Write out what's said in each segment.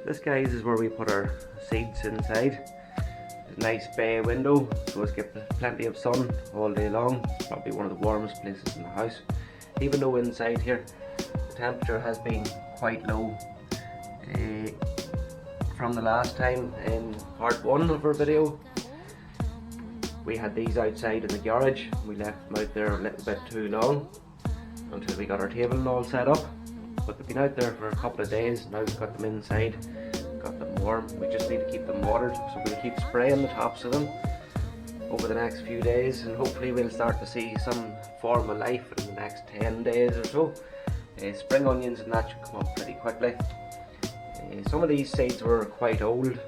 This, guys, is where we put our seeds inside. There's a nice bay window, so it's get plenty of sun all day long. It's probably one of the warmest places in the house. Even though inside here the temperature has been quite low from the last time in part 1 of our video. We had these outside in the garage. We left them out there a little bit too long until we got our table and all set up. But they've been out there for a couple of days. Now we've got them inside, got them warm. We just need to keep them watered, so we'll keep spraying the tops of them over the next few days, and hopefully we'll start to see some form of life in the next 10 days or so. Spring onions and that should come up pretty quickly. Some of these seeds were quite old,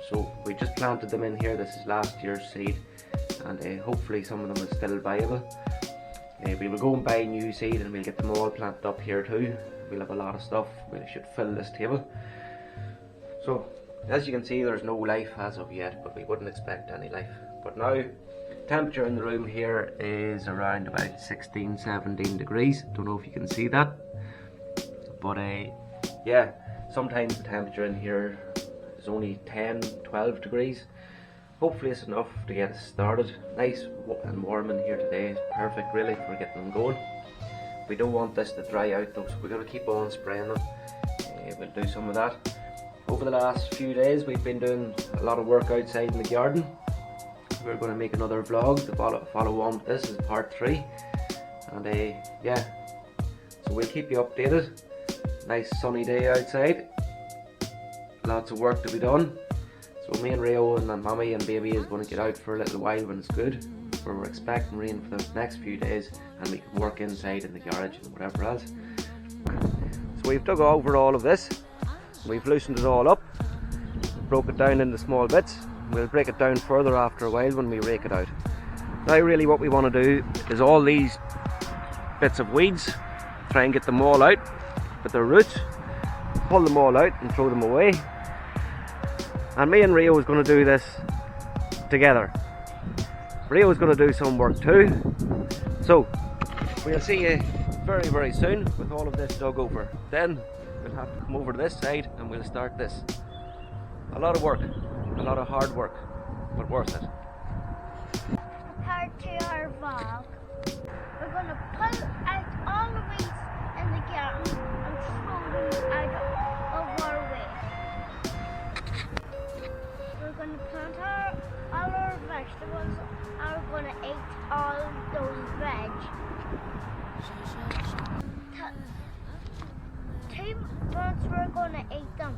so we just planted them in here. This is last year's seed, and hopefully some of them are still viable. We will go and buy new seed and we'll get them all planted up here too. We'll have a lot of stuff. We should fill this table. So as you can see, there's no life as of yet, but we wouldn't expect any life. But now temperature in the room here is around about 16-17 degrees. Don't know if you can see that, but yeah, sometimes the temperature in here is only 10-12 degrees. Hopefully it's enough to get us started. Nice and warm in here today. It's perfect really for getting them going. We don't want this to dry out though, so we're going to keep on spraying them. We'll do some of that. Over the last few days we've been doing a lot of work outside in the garden. We're going to make another vlog to follow on with this as part 3. And yeah, so we'll keep you updated. Nice sunny day outside. Lots of work to be done. So me and Rio and Mommy and Baby is going to get out for a little while when it's good. We're expecting rain for the next few days, and we can work inside in the garage and whatever else. So we've dug over all of this. We've loosened it all up, broke it down into small bits. We'll break it down further after a while when we rake it out. Now really what we want to do is all these bits of weeds, try and get them all out with their roots, pull them all out and throw them away. And me and Rio is going to do this together. Rio is going to do some work too. So we'll see you very, very soon with all of this dug over. Then we'll have to come over to this side and we'll start this. A lot of work, a lot of hard work, but worth it. Part 2 our vlog. We're going to pull out all the weeds in the garden and throw them out of our way. We're going to plant all our vegetables, and we're going to eat all those veg. 2 months we're going to eat them.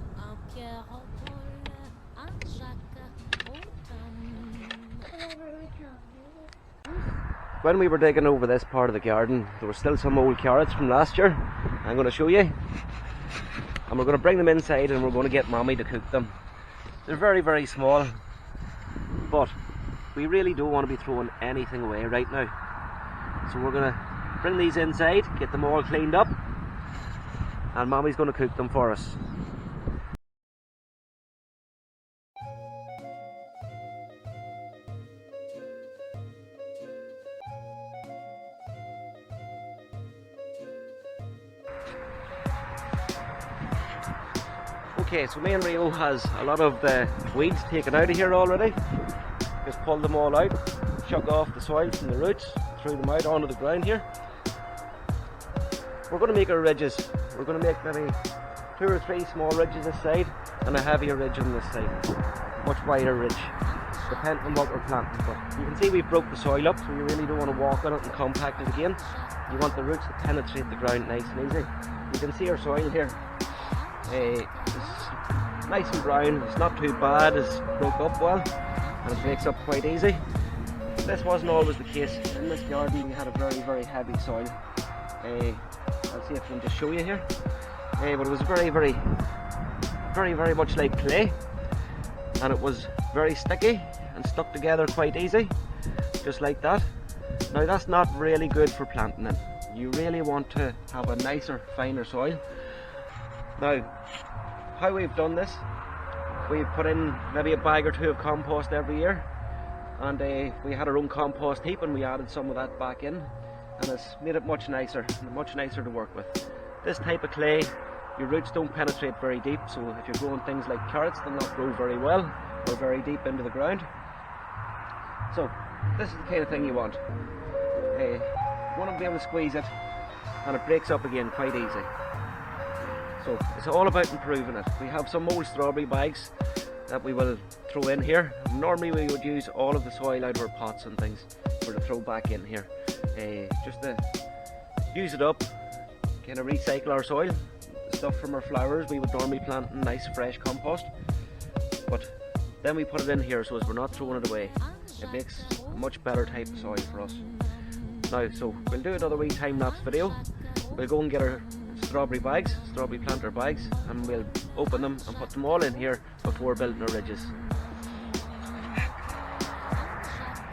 When we were digging over this part of the garden, there were still some old carrots from last year. I'm going to show you. And we're going to bring them inside and we're going to get Mommy to cook them. They're very, very small, but we really don't want to be throwing anything away right now. So we're going to bring these inside, get them all cleaned up, and Mommy's going to cook them for us. Okay, so me and Rio has a lot of the weeds taken out of here already. Just pulled them all out, shook off the soil from the roots, threw them out onto the ground here. We're going to make our ridges. We're going to make maybe 2 or 3 small ridges this side and a heavier ridge on this side. Much wider ridge, depending on what we're planting. But you can see we broke the soil up, so you really don't want to walk on it and compact it again. You want the roots to penetrate the ground nice and easy. You can see our soil here. It's nice and brown, it's not too bad, it's broke up well and it breaks up quite easy. This wasn't always the case. In this garden we had a very, very heavy soil. I'll see if I can just show you here. But it was very, very much like clay, and it was very sticky and stuck together quite easy, just like that. Now that's not really good for planting in. You really want to have a nicer, finer soil. Now, how we've done this, we've put in maybe a bag or 2 of compost every year, and we had our own compost heap and we added some of that back in, and it's made it much nicer to work with. This type of clay your roots don't penetrate very deep, so if you're growing things like carrots, they'll not grow very well or very deep into the ground. So this is the kind of thing you want. You want to be able to squeeze it and it breaks up again quite easy. So it's all about improving it. We have some old strawberry bags that we will throw in here. Normally we would use all of the soil out of our pots and things for to throw back in here, just to use it up, kind of recycle our soil. The stuff from our flowers we would normally plant in nice fresh compost, but then we put it in here so as we're not throwing it away. It makes a much better type of soil for us. Now, so we'll do another wee time-lapse video. We'll go and get our strawberry bags, strawberry planter bags, and we'll open them and put them all in here before building our ridges.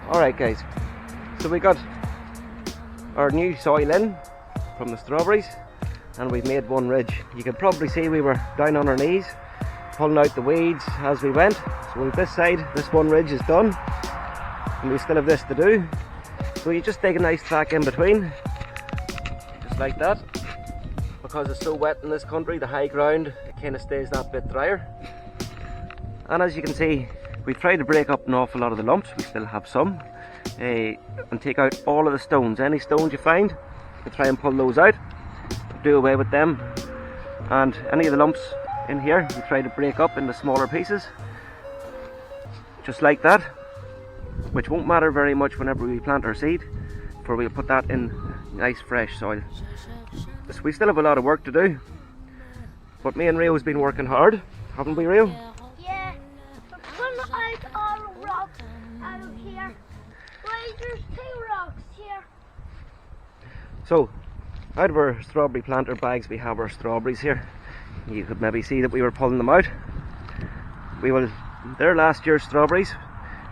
Alright guys, so we got our new soil in from the strawberries and we've made one ridge. You can probably see we were down on our knees pulling out the weeds as we went. So with this side, this one ridge is done and we still have this to do. So you just dig a nice track in between, just like that. Because it's so wet in this country, the high ground, it kind of stays that bit drier. And as you can see, we've tried to break up an awful lot of the lumps. We still have some, and take out all of the stones. Any stones you find, you can try and pull those out, do away with them. And any of the lumps in here, we try to break up into smaller pieces, just like that, which won't matter very much whenever we plant our seed, for we'll put that in nice fresh soil. So we still have a lot of work to do, but me and Rio's been working hard, haven't we, Rio? Yeah, we're pulling out all the rocks out of here. Why, there's 2 rocks here. So, out of our strawberry planter bags we have our strawberries here. You could maybe see that we were pulling them out. They're last year's strawberries.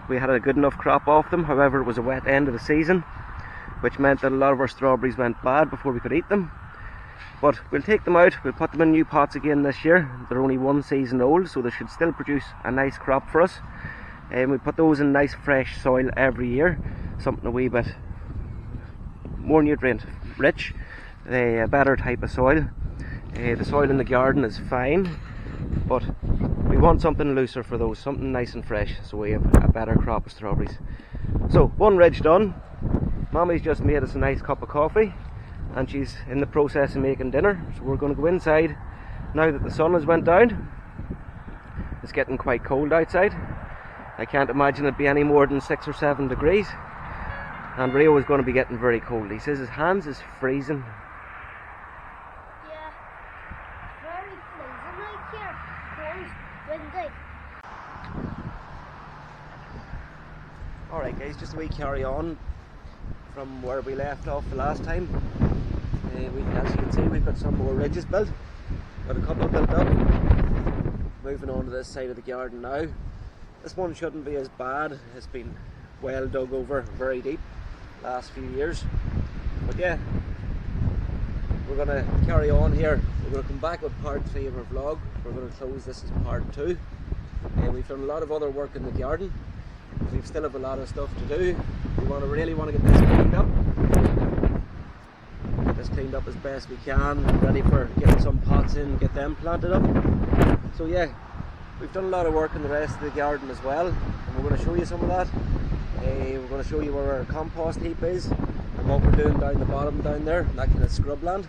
We had a good enough crop off them, however it was a wet end of the season, which meant that a lot of our strawberries went bad before we could eat them. But we'll take them out, we'll put them in new pots again this year. They're only 1 season old, so they should still produce a nice crop for us. And we put those in nice fresh soil every year, something a wee bit more nutrient rich, a better type of soil. The soil in the garden is fine, but we want something looser for those, something nice and fresh, so we have a better crop of strawberries. So, one ridge done. Mommy's just made us a nice cup of coffee and she's in the process of making dinner, so we're going to go inside now that the sun has went down. It's getting quite cold outside. I can't imagine it be any more than 6 or 7 degrees, and Rio is going to be getting very cold. He says his hands is freezing. Yeah, very freezing out here. Very windy. Alright guys, just a wee carry on from where we left off the last time. As you can see, we've got some more ridges built. Got a couple built up. Moving on to this side of the garden now. This one shouldn't be as bad. It's been well dug over, very deep, last few years. But yeah, we're going to carry on here. We're going to come back with part 3 of our vlog. We're going to close this as part 2. We've done a lot of other work in the garden. We still have a lot of stuff to do. We really want to get this cleaned up. Get this cleaned up as best we can, ready for getting some pots in, get them planted up. So yeah, we've done a lot of work in the rest of the garden as well, and we're going to show you some of that. We're going to show you where our compost heap is and what we're doing down the bottom down there, that kind of scrubland.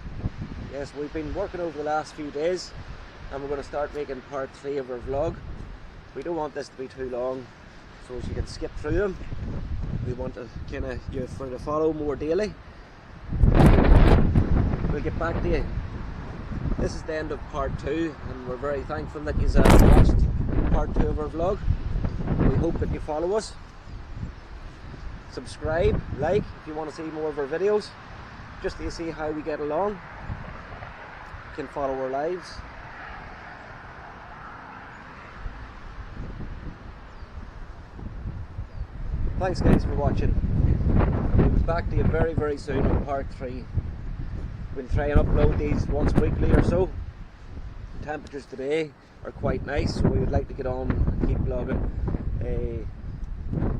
Yes, we've been working over the last few days and we're going to start making part 3 of our vlog. We don't want this to be too long, so as you can skip through them. We want to kind of you for to follow more daily. We'll get back to you. This is the end of part 2, and we're very thankful that you watched part 2 of our vlog. We hope that you follow us. Subscribe, like if you want to see more of our videos, just to see how we get along. You can follow our lives. Thanks guys for watching. We'll be back to you very, very soon on part 3. We'll try and upload these once weekly or so. The temperatures today are quite nice, so we would like to get on and keep vlogging.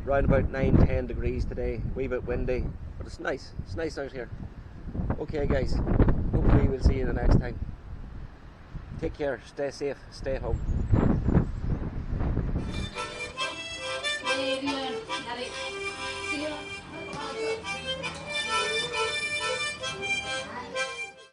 Around about 9-10 degrees today, a wee bit windy, but it's nice. It's nice out here. Okay guys, hopefully we'll see you the next time. Take care, stay safe, stay home.